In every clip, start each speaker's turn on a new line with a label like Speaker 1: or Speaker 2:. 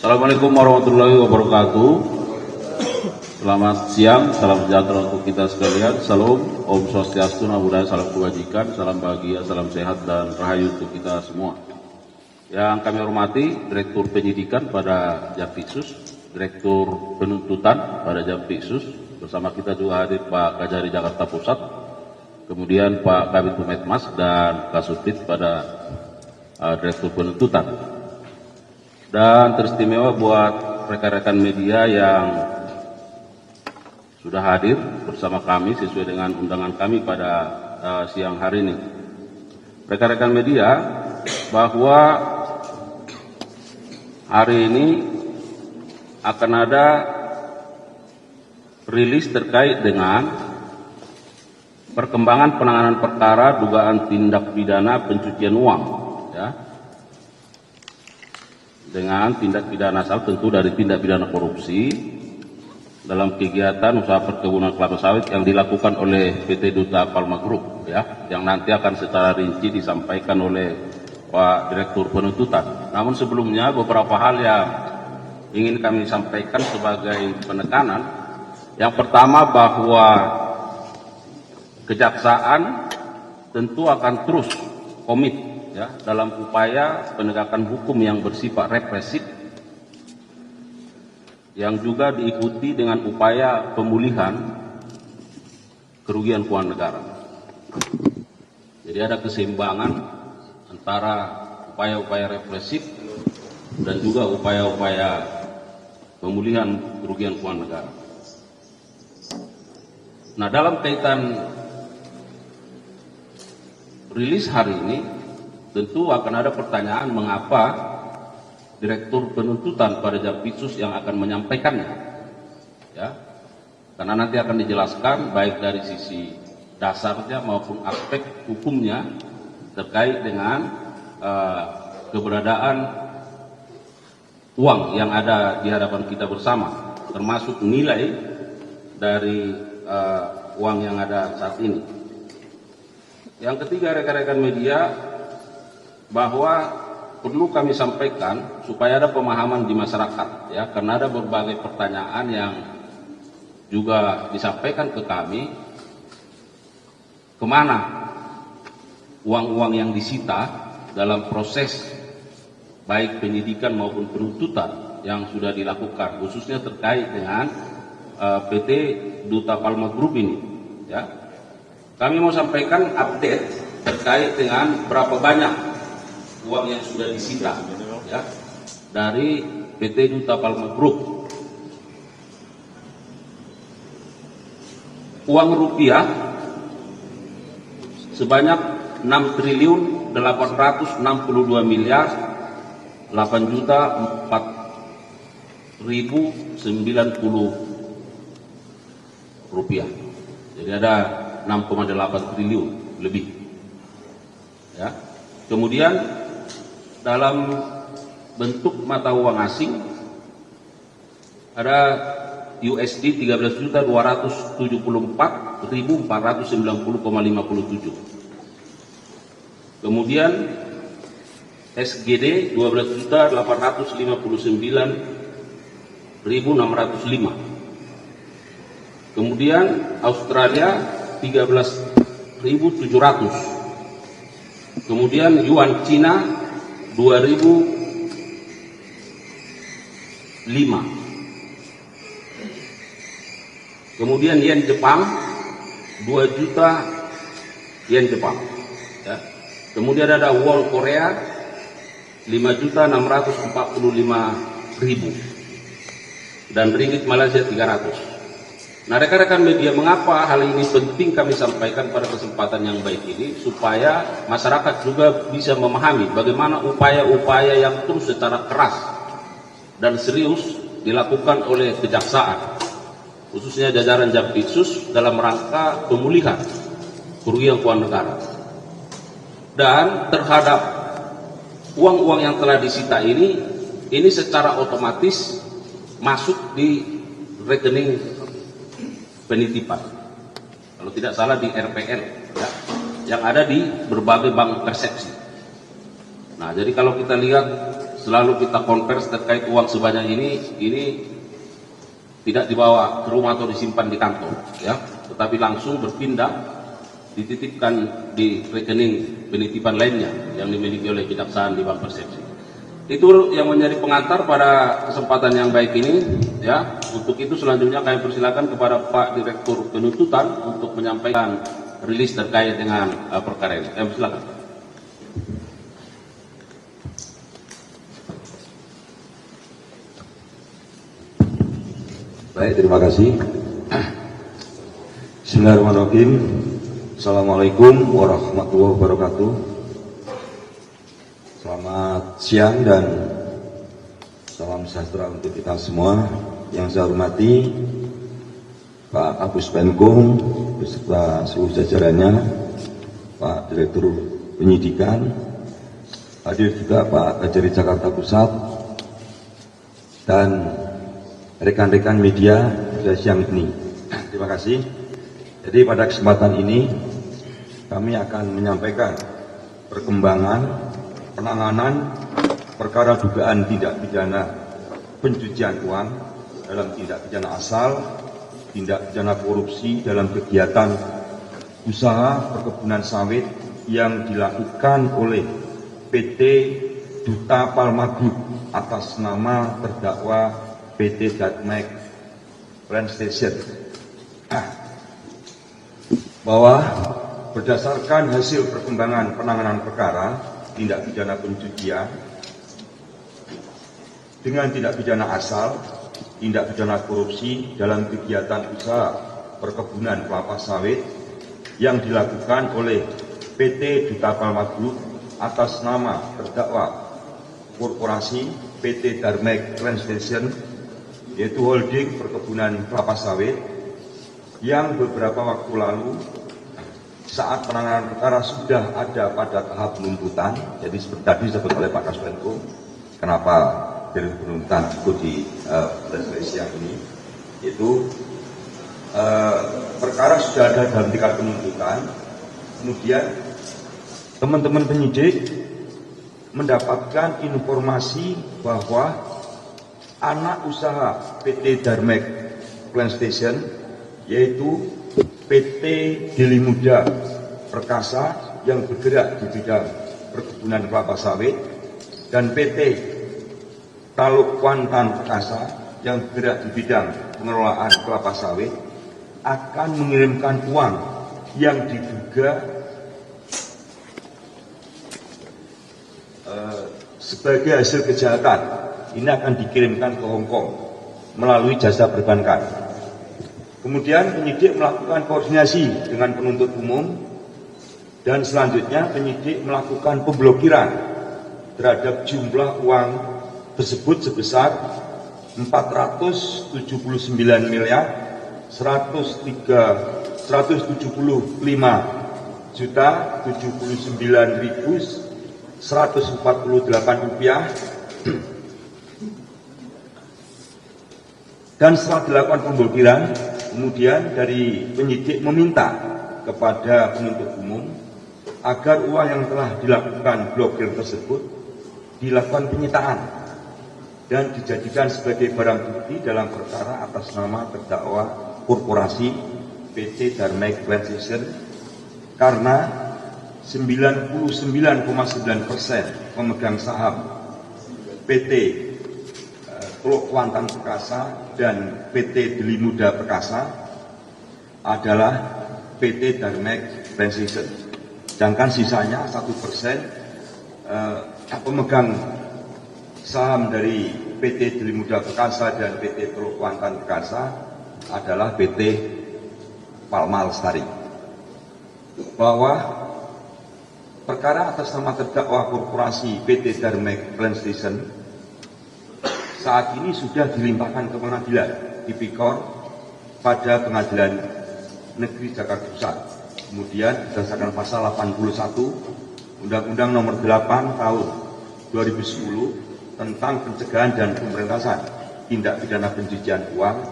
Speaker 1: Assalamualaikum warahmatullahi wabarakatuh. Selamat siang, salam sejahtera untuk kita sekalian. Salam, Om Swastiastu, Namo Buddhaya, salam kebajikan, salam bahagia, salam sehat dan rahayu untuk kita semua. Yang kami hormati Direktur Penyidikan pada Jampitsus, Direktur Penuntutan pada Jampitsus, bersama kita juga hadir Pak Kajari Jakarta Pusat, kemudian Pak Kabid Humas dan Kasubdit pada Direktur Penuntutan. Dan teristimewa buat rekan-rekan media yang sudah hadir bersama kami sesuai dengan undangan kami pada siang hari ini. Rekan-rekan media, bahwa hari ini akan ada rilis terkait dengan perkembangan penanganan perkara dugaan tindak pidana pencucian uang, ya, dengan tindak pidana asal tentu dari tindak pidana korupsi dalam kegiatan usaha perkebunan kelapa sawit yang dilakukan oleh PT Duta Palma Group, ya, yang nanti akan secara rinci disampaikan oleh Pak Direktur Penuntutan. Namun sebelumnya beberapa hal yang ingin kami sampaikan sebagai penekanan. Yang pertama, bahwa Kejaksaan tentu akan terus komit, ya, dalam upaya penegakan hukum yang bersifat represif, yang juga diikuti dengan upaya pemulihan kerugian keuangan negara. Jadi ada keseimbangan antara upaya-upaya represif dan juga upaya-upaya pemulihan kerugian keuangan negara. Nah, dalam kaitan rilis hari ini, tentu akan ada pertanyaan mengapa Direktur Penuntutan pada Jampitsus yang akan menyampaikannya, ya, karena nanti akan dijelaskan baik dari sisi dasarnya maupun aspek hukumnya terkait dengan keberadaan uang yang ada di hadapan kita bersama, termasuk nilai dari uang yang ada saat ini. Yang ketiga, rekan-rekan media, bahwa perlu kami sampaikan supaya ada pemahaman di masyarakat, ya, karena ada berbagai pertanyaan yang juga disampaikan ke kami, kemana uang-uang yang disita dalam proses baik penyidikan maupun penuntutan yang sudah dilakukan, khususnya terkait dengan PT Duta Palma Group ini, ya. Kami mau sampaikan update terkait dengan berapa banyak uang yang sudah disita, ya, dari PT Duta Palma Group. Uang rupiah sebanyak 6.862 miliar 8.004.090 rupiah. Jadi ada 6,8 triliun lebih, ya. Kemudian dalam bentuk mata uang asing ada USD 13.274.490,57. Kemudian SGD 12.859.605. Kemudian Australia 13.700. Kemudian yuan Cina 2.005. Kemudian yen Jepang 2 juta yen Jepang, ya. Kemudian ada won Korea 5.645.000 dan ringgit Malaysia 300. Nah, rekan-rekan media, mengapa hal ini penting kami sampaikan pada kesempatan yang baik ini, supaya masyarakat juga bisa memahami bagaimana upaya-upaya yang terus secara keras dan serius dilakukan oleh Kejaksaan, khususnya jajaran Jampitsus, dalam rangka pemulihan kerugian keuangan negara. Dan terhadap uang-uang yang telah disita ini secara otomatis masuk di rekening penitipan, kalau tidak salah di RPL, ya, yang ada di berbagai bank persepsi. Nah, jadi kalau kita lihat selalu kita konversi terkait uang sebanyak ini tidak dibawa ke rumah atau disimpan di kantor, ya, tetapi langsung berpindah dititipkan di rekening penitipan lainnya yang dimiliki oleh kejaksaan di Bank Persepsi. Itu yang menjadi pengantar pada kesempatan yang baik ini, ya. Untuk itu selanjutnya kami persilakan kepada Pak Direktur Penuntutan untuk menyampaikan rilis terkait dengan perkara ini. Silakan.
Speaker 2: Baik, terima kasih. Bismillahirrahmanirrahim. Assalamualaikum warahmatullahi wabarakatuh. Selamat siang dan salam sejahtera untuk kita semua. Yang saya hormati Pak Kapus Penkum beserta seluruh jajarannya, Pak Direktur Penyidikan, hadir juga Pak Kajari Jakarta Pusat, dan rekan-rekan media pada siang ini. Terima kasih. Jadi pada kesempatan ini kami akan menyampaikan perkembangan penanganan perkara dugaan tindak pidana pencucian uang dalam tindak pidana asal, tindak pidana korupsi dalam kegiatan usaha perkebunan sawit yang dilakukan oleh PT Duta Palma Group atas nama terdakwa PT Darmek Plant Station, bahwa berdasarkan hasil perkembangan penanganan perkara tindak pidana pencucian dengan tindak pidana asal, tindak pidana korupsi dalam kegiatan usaha perkebunan kelapa sawit yang dilakukan oleh PT Duta Palma Group atas nama terdakwa korporasi PT Darmek Plant Station, yaitu holding perkebunan kelapa sawit, yang beberapa waktu lalu saat penanganan perkara sudah ada pada tahap penuntutan. Jadi seperti tadi disebut oleh Pak Kasmenko, kenapa dari penuntutan ikut di siang ini, itu perkara sudah ada dalam tingkat penuntutan. Kemudian teman-teman penyidik mendapatkan informasi bahwa anak usaha PT Darmek Plant Station, yaitu PT Deli Muda Perkasa yang bergerak di bidang perkebunan kelapa sawit, dan PT Taluk Kuantan Perkasa yang bergerak di bidang pengelolaan kelapa sawit, akan mengirimkan uang yang diduga sebagai hasil kejahatan. Ini akan dikirimkan ke Hong Kong melalui jasa perbankan. Kemudian penyidik melakukan koordinasi dengan penuntut umum, dan selanjutnya penyidik melakukan pemblokiran terhadap jumlah uang tersebut sebesar 479 miliar 175 juta 79.148 rupiah. Dan setelah dilakukan pemblokiran, kemudian dari penyidik meminta kepada penuntut umum agar uang yang telah dilakukan blokir tersebut dilakukan penyitaan dan dijadikan sebagai barang bukti dalam perkara atas nama terdakwa korporasi PT Darmek Plant Station, karena 99,9% pemegang saham PT Teluk Kuantan Perkasa dan PT Deli Muda Perkasa adalah PT Darmek Plant Station. Sedangkan sisanya 1% pemegang saham dari PT Deli Muda Perkasa dan PT Teluk Kuantan Perkasa adalah PT Palma Lestari. Bahwa perkara atas nama terdakwa korporasi PT Darmek Plant Station saat ini sudah dilimpahkan ke pengadilan Tipikor pada Pengadilan Negeri Jakarta Pusat. Kemudian berdasarkan pasal 81 Undang-Undang Nomor 8 Tahun 2010 tentang pencegahan dan pemberantasan tindak pidana pencucian uang,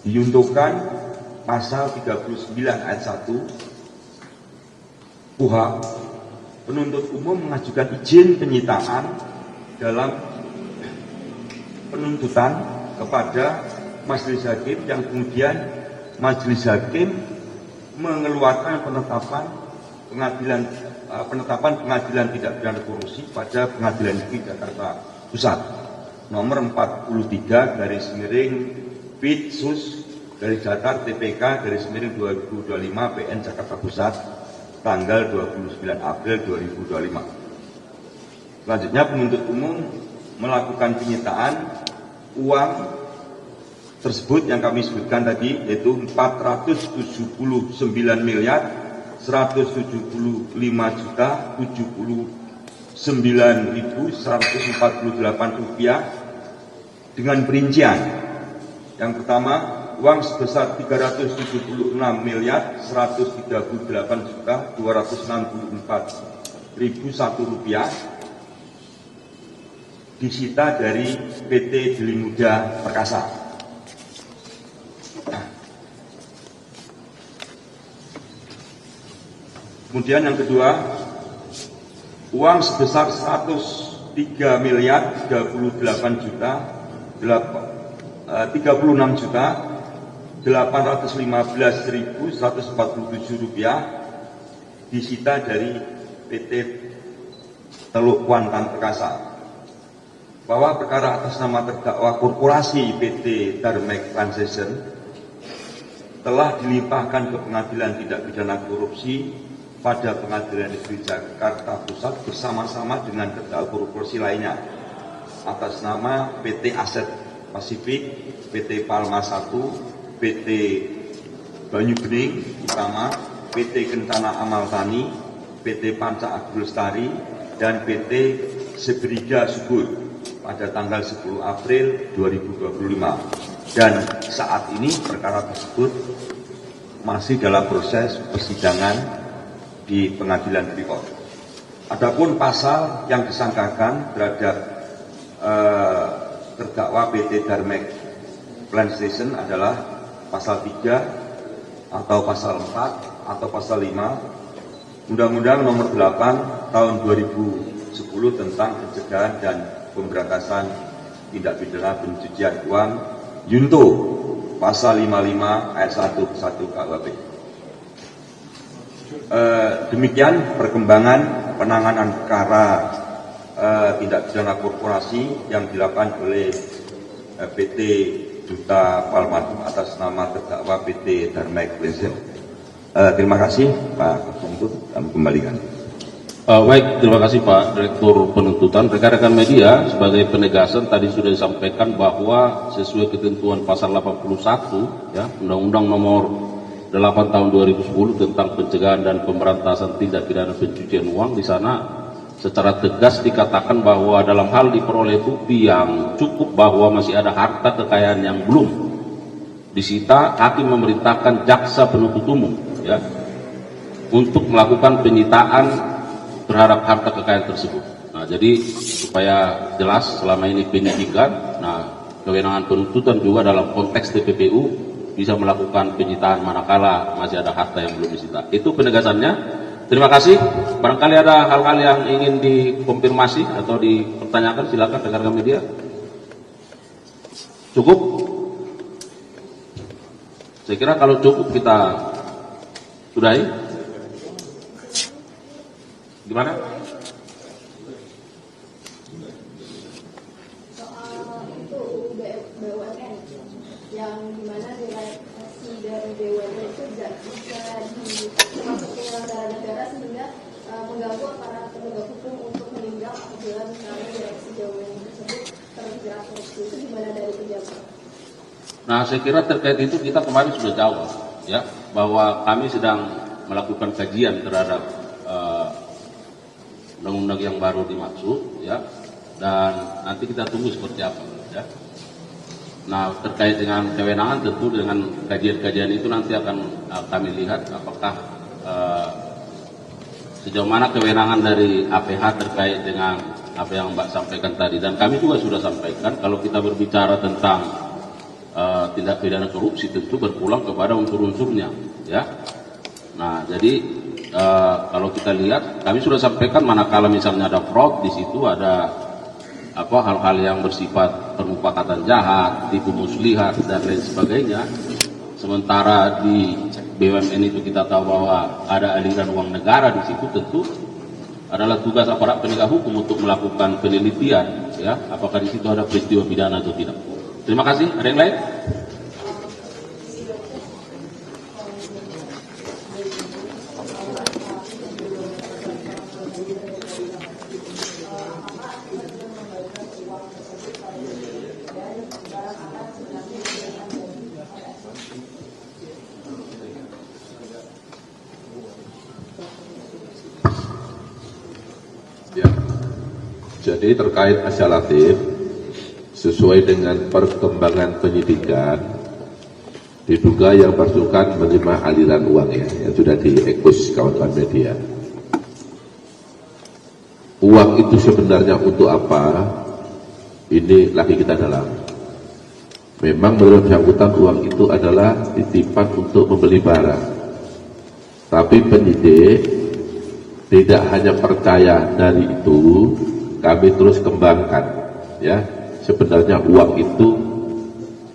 Speaker 2: diuntukkan pasal 39 ayat 1 KUHP, penuntut umum mengajukan izin penyitaan dalam penuntutan kepada majelis hakim yang kemudian majelis hakim mengeluarkan penetapan pengadilan tidak pidana korupsi pada Pengadilan Negeri Jakarta Pusat nomor 43 /Pitsus /Jatar TPK /2025 PN Jakarta Pusat tanggal 29 April 2025. Selanjutnya penuntut umum melakukan penyitaan uang tersebut yang kami sebutkan tadi, yaitu 479.175.079.148 rupiah dengan perincian. Yang pertama, uang sebesar 378.264.101 rupiah disita dari PT Deli Muda Perkasa. Kemudian yang kedua, uang sebesar 36.815.147 rupiah disita dari PT Teluk Kuantan Perkasa. Bahwa perkara atas nama terdakwa korporasi PT Darmek Transition telah dilimpahkan ke Pengadilan Tindak Pidana Korupsi pada Pengadilan Negeri Jakarta Pusat bersama-sama dengan terdakwa korupsi lainnya atas nama PT Aset Pasifik, PT Palma 1, PT Banyu Bening Utama, PT Kentana Amal Tani, PT Panca Agro Lestari, dan PT Seberiga Subur pada tanggal 10 April 2025. Dan saat ini perkara tersebut masih dalam proses persidangan di Pengadilan Tipikor. Adapun pasal yang disangkakan terhadap terdakwa PT Darmek Transition adalah pasal 3 atau pasal 4 atau pasal 5 Undang-Undang Nomor 8 Tahun 2010 tentang pencegahan dan pemberantasan tindak pidana pencucian uang Junto pasal 55 ayat 1 KUHP. Demikian perkembangan penanganan perkara tindak pidana korporasi yang dilakukan oleh PT Duta Palma atas nama terdakwa PT Darmek Transition. Terima kasih Pak Penuntut, kami kembalikan.
Speaker 1: Baik, terima kasih Pak Direktur Penuntutan. Rekan-rekan media, sebagai penegasan tadi sudah disampaikan bahwa sesuai ketentuan pasal 81 ya, Undang-Undang Nomor 8 Tahun 2010 tentang pencegahan dan pemberantasan tindak pidana pencucian uang, di sana secara tegas dikatakan bahwa dalam hal diperoleh bukti yang cukup bahwa masih ada harta kekayaan yang belum disita, hakim memerintahkan jaksa penuntut umum ya untuk melakukan penyitaan terhadap harta kekayaan tersebut. Nah, jadi supaya jelas selama ini penyidikan, nah kewenangan penuntutan juga dalam konteks TPPU bisa melakukan penyitaan manakala masih ada harta yang belum disita. Itu penegasannya. Terima kasih. Barangkali ada hal-hal yang ingin dikonfirmasi atau dipertanyakan, silakan rekan-rekan media. Cukup? Saya kira kalau cukup kita sudahi. Gimana?
Speaker 3: Soal itu BUMN yang dimana direksi dari BUMN itu tidak bisa termasuk penyelenggara negara sehingga mengganggu para penegak hukum untuk menindak apabila misalnya direksi BUMN tersebut terjerat korupsi. Itu gimana dari pejabat?
Speaker 1: Nah, saya kira terkait itu kita kemarin sudah jawab ya, bahwa kami sedang melakukan kajian terhadap undang-undang yang baru dimaksud ya, dan nanti kita tunggu seperti apa ya. Nah, terkait dengan kewenangan tentu dengan kajian-kajian itu nanti akan kami lihat apakah sejauh mana kewenangan dari APH terkait dengan apa yang Mbak sampaikan tadi, dan kami juga sudah sampaikan kalau kita berbicara tentang tindak pidana korupsi tentu berpulang kepada unsur-unsurnya ya. Nah, jadi kalau kita lihat, kami sudah sampaikan manakala misalnya ada fraud, di situ ada hal-hal yang bersifat permufakatan jahat, tipu muslihat dan lain sebagainya. Sementara di BUMN itu kita tahu bahwa ada aliran uang negara di situ, tentu adalah tugas aparat penegak hukum untuk melakukan penelitian, ya, apakah di situ ada peristiwa pidana atau tidak. Terima kasih. Ada yang lain?
Speaker 4: Ya. Jadi terkait Asya Latif, sesuai dengan perkembangan penyidikan, diduga yang bersangkutan menerima aliran uang yang sudah diekspos kawan-kawan media. Uang itu sebenarnya untuk apa? Ini lagi kita dalam. Memang menurut bersangkutan uang itu adalah titipan untuk membeli barang. Tapi penyidik tidak hanya percaya dari itu, kami terus kembangkan, ya, sebenarnya uang itu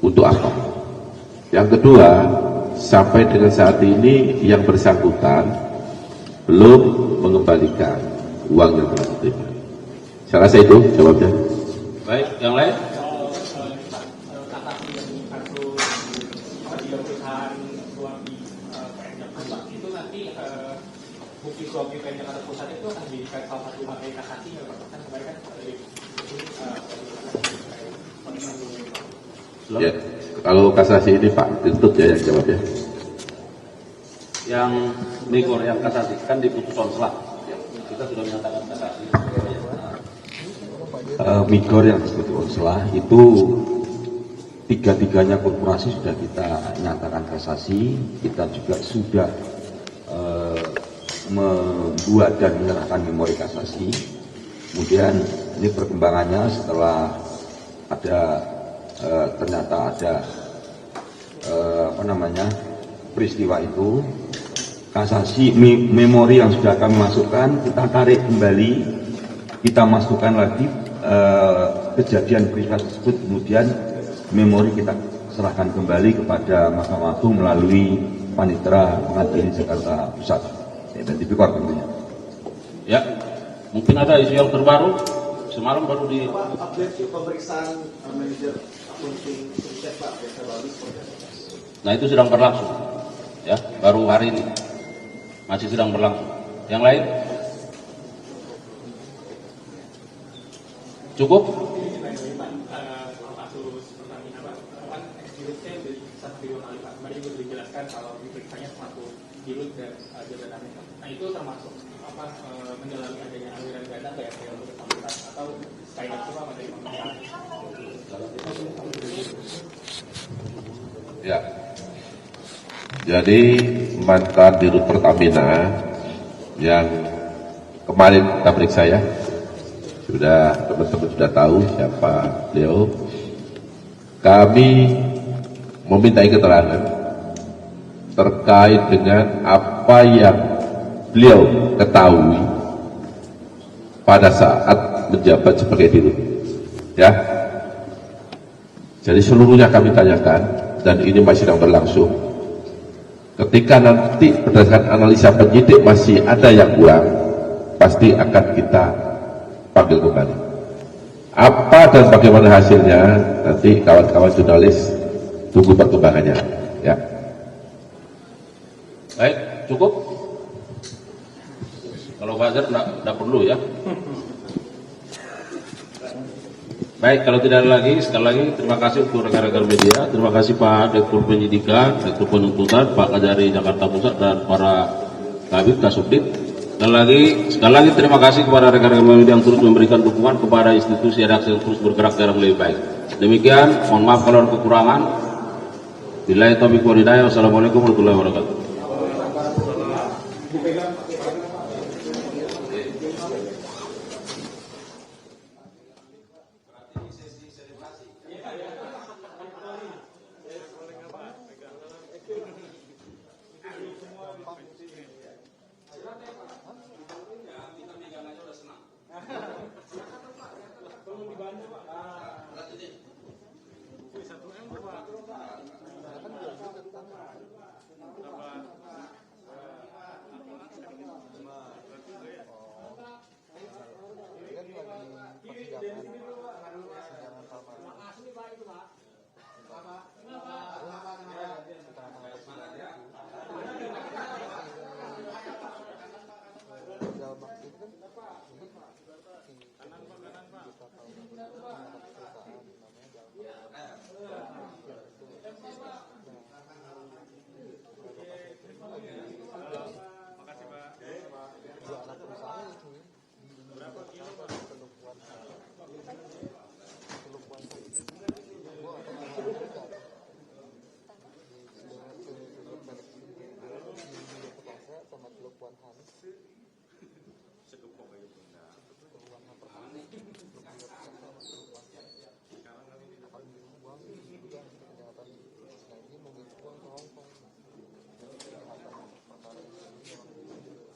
Speaker 4: untuk apa. Yang kedua, sampai dengan saat ini yang bersangkutan belum mengembalikan uang yang telah diterima. Saya rasa itu jawabnya.
Speaker 1: Baik, yang lain?
Speaker 5: Bukti suap di PN Jakarta Pusat itu akan dijadikan salah satu materi kasasi ya Pak? Kan kemarin kan
Speaker 4: Ya, kalau kasasi ini Pak Tintut ya yang jawab ya.
Speaker 1: Yang Migor, yang kasasi kan di putusan selah. Ya, kita sudah menyatakan kasasi.
Speaker 2: Migor yang disebut selah itu tiga-tiganya korporasi sudah kita nyatakan kasasi. Kita juga sudah membuat dan menyerahkan memori kasasi. Kemudian ini perkembangannya setelah ada ternyata ada peristiwa itu, kasasi memori yang sudah kami masukkan kita tarik kembali, kita masukkan lagi kejadian peristiwa tersebut, kemudian memori kita serahkan kembali kepada Mahkamah Agung melalui Panitera Pengadilan Jakarta Pusat dan Tipikor tentunya.
Speaker 1: Ya, mungkin ada isu yang terbaru. Semalam baru di
Speaker 6: update pemeriksaan manajer akunting sukses Pak Desa Bagus.
Speaker 1: Nah itu sedang berlangsung, ya, baru hari ini masih sedang berlangsung. Yang lain? Cukup?
Speaker 5: Nah itu termasuk mendalami adanya aliran dana kayak untuk fasilitas atau sekali lagi Pak materi pemeriksaan.
Speaker 4: Ya. Jadi mantan Dirut Pertamina yang kemarin kita periksa ya, sudah teman-teman sudah tahu siapa beliau. Kami memintai keterangan terkait dengan apa yang beliau ketahui pada saat menjabat sebagai Dirut, ya. Jadi seluruhnya kami tanyakan dan ini masih sedang berlangsung. Ketika nanti berdasarkan analisa penyidik masih ada yang kurang, pasti akan kita panggil kembali. Apa dan bagaimana hasilnya nanti kawan-kawan jurnalis tunggu perkembangannya, ya.
Speaker 1: Baik, cukup? Kalau Fajar tidak perlu ya. Baik, kalau tidak ada lagi, sekali lagi terima kasih untuk rekan-rekan media, terima kasih Pak Direktur Penyidikan, Direktur Penuntutan, Pak Kajari Jakarta Pusat dan para Kabid Kasubdit. Sekali lagi terima kasih kepada rekan-rekan media yang terus memberikan dukungan kepada institusi redaksi yang terus bergerak dalam lebih baik. Demikian, mohon maaf kalau ada kekurangan. Billahi taufiq wal hidayah. Wassalamualaikum warahmatullahi wabarakatuh.
Speaker 7: Kanan Pak.